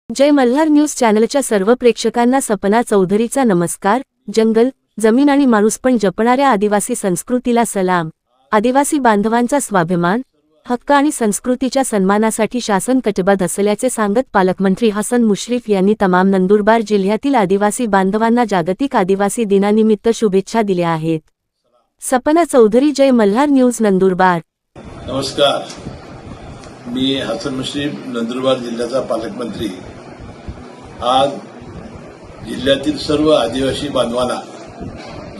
जय Malhar news चॅनलच्या सर्व प्रेक्षकांना सपना चौधरीचा नमस्कार। जंगल, जमीन आणि माणूसपण जपणाऱ्या आदिवासी संस्कृतीला सलाम। आदिवासी बांधवांचा स्वाभिमान, हक्क आणि संस्कृतीच्या सन्मानासाठी शासन कटिबद्ध असल्याचे सांगत पालकमंत्री हसन मुश्रीफ यांनी तमाम नंदुरबार जिल्ह्यातील आदिवासी बांधवांना जागतिक आदिवासी दिनानिमित्त शुभेच्छा दिल्या आहेत। सपना चौधरी, जय मल्हार न्यूज, नंदुरबार। नमस्कार, मी हसन मुश्रीफ, नंदुरबार जिल्ह्याचा पालकमंत्री। आज जिल्ह्यातील सर्व आदिवासी बांधवांना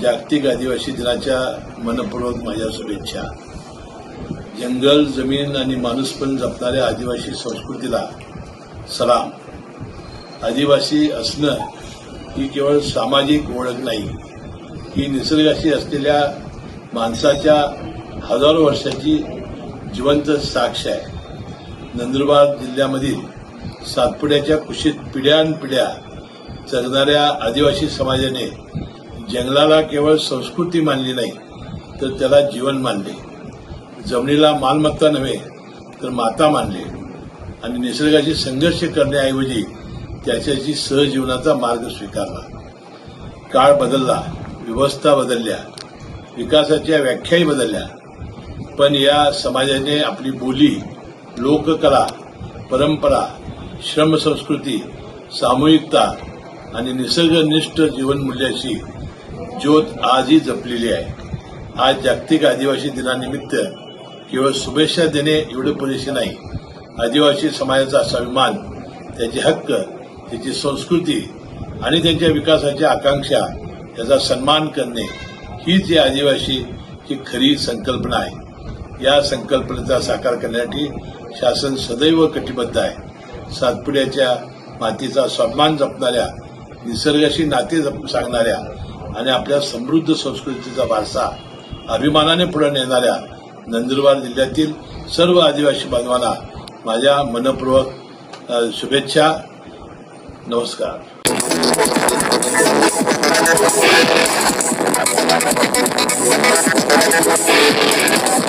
जागतिक आदिवासी दिनाच्या मनपूर्वक माझ्या शुभेच्छा। जंगल, जमीन आणि माणूसपण जपणाऱ्या आदिवासी संस्कृतीला सलाम। आदिवासी असणं ही केवळ सामाजिक ओळख नाही, ही निसर्गाशी असलेल्या माणसाच्या हजारो वर्षाची जिवंत साक्ष आहे। नंदुरबार जिल्ह्यामधील सातपुड्याच्या कुशीत पिढ्यानपिढ्या जगणाऱ्या आदिवासी समाजाने जंगलाला केवळ संस्कृती मानली नाही, तर त्याला जीवन मानले। जमिनीला मालमत्ता नव्हे तर माता मानले आणि निसर्गाशी संघर्ष करण्याऐवजी त्याच्याशी सहजीवनाचा मार्ग स्वीकारला। काळ बदलला, व्यवस्था बदलल्या, विकासाच्या व्याख्याही बदलल्या, पण या समाजाने आपली बोली, लोककला, परंपरा, श्रमसंस्कृती, सामूहिकता आणि निसर्गनिष्ठ जीवनमूल्याची ज्योत आजही जपलेली आहे। आज जागतिक आदिवासी दिनानिमित्त केवळ शुभेच्छा देणे एवढे पुरेसे नाही, आदिवासी समाजाचा स्वाभिमान, त्याचे हक्क, त्याची संस्कृती आणि त्यांच्या विकासाच्या आकांक्षा याचा सन्मान करणे हीच या आदिवासीची खरी संकल्पना आहे। या संकल्पनेचा साकार करण्यासाठी शासन सदैव कटिबद्ध आहे। सातपुड्याच्या मातीचा स्वाभिमान जपणाऱ्या, निसर्गाशी नाते सांगणाऱ्या आणि आपल्या समृद्ध संस्कृतीचा वारसा अभिमानाने पुढे नेणाऱ्या नंदुरबार जिल्ह्यातील सर्व आदिवासी बांधवांना माझ्या मनपूर्वक शुभेच्छा। नमस्कार।